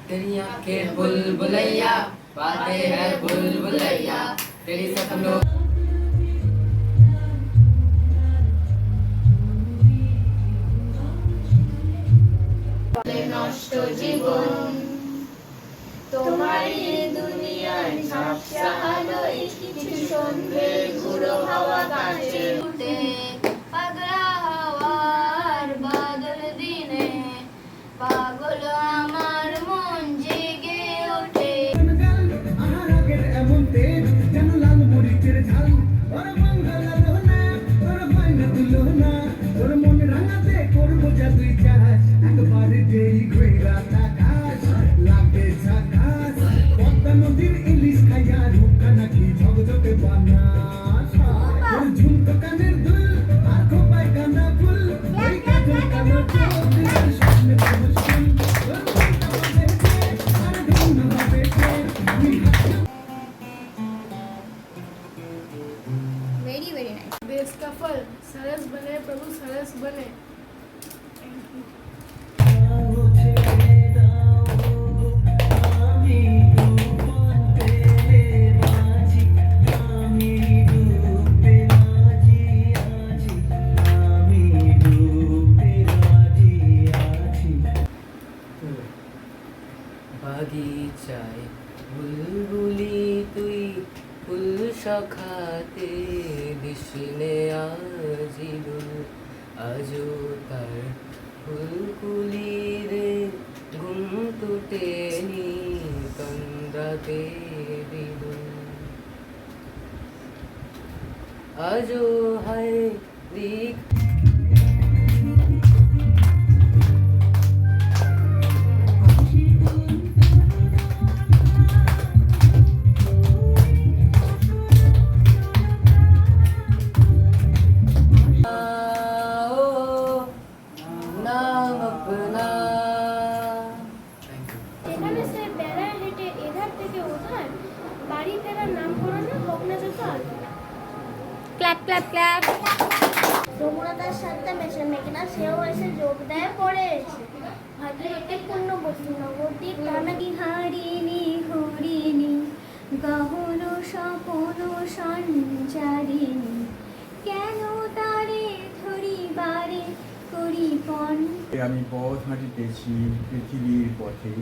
तेरी आंखें बुलबुलैया बातें है बुलबुलैया तेरी सपनों নষ্ট জীবন তোমার এই দুনিয়ার ঝাপসা আলোয় কিছু সন্ধে গুঁড়ো হাওয়া কাছে উঠে পাগলা হাওয়ার বাদল দিনে পাগল আমার মন জেগে ওঠে আহারাগের এমন তেজ যেন লাল মরিচের ঝাল ওর মঙ্গল না তোর হয় না তুলনা তোর মন রাঙাতে করবো জাদুই চাষ একবার যেই ঘুরা তাকাস লাগে ঝাকাস পদ্মা নদীর ইলিশ খাইয়া রূপটা নাকি ঝকঝকে বানাস তোর ঝুমকো কানের দুল আর খোপায় কান্দা ফুল ওই কাজল কালো চোখ স্বপ্নে মুশকিল তোর মনটা বাঁধেছে আর ধন্য ভাবেছে वेरी वेरी नाइस देश का फल सरस बने प्रभु सरस बने বাগিচায় বুলবুলি তুই ফুল সখাতে দিশনে আজিদুল আজো তার ফুলকুলি রে ঘুম টুটেনি তন্দ্রাতে দিদুল আজো হায় দিক এখানে সে বেড়ায় হেঁটে এধার থেকে ওধার বাড়ি ফেরার নাম করানো হোক না যত আলাদা ক্ল্যাপ ক্ল্যাপ ক্ল্যাপ যমুনাতার সাথে মেশে মেঘনা সেও এসে যোগ দেয় পড়ে এসে ভাগীরথী পূর্ণ বস্তু নবদ্বীপ টানাকি হারিনি হরিণী গহন স্বপন সঞ্চারিণী কেন তারে ধরিবারে করিপন আমি পথ হাঁটিতেছি পৃথিবীর পথে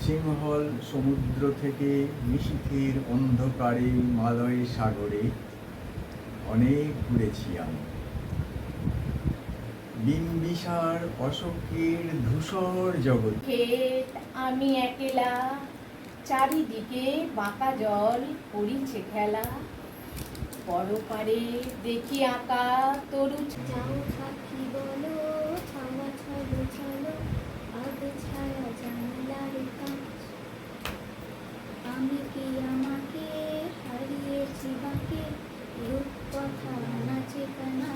সিংহল সমুদ্র থেকে নিশীথের অন্ধকারে মালয় সাগরে অনেক ঘুরেছি আমি বিম্বিসার অশোকের ধূসর জগৎ ক্ষেত আমি একলা চারিদিকে বাঁকা জল করিছে খেলা বড় পারে দেখি আঁকা তরু যাও সাক্ষী বলো ছাওয়া ছলো ছলো আগে ছায়া জানলার কাজ আমি কি আমাকে হারিয়েছি বাকে রূপকথা নাচে কানা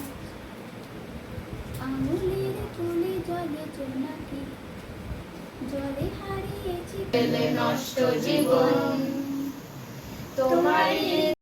আঙুলের তুলে জলে জোনাকি জলে হারিয়েছি নষ্ট জীবন তোমার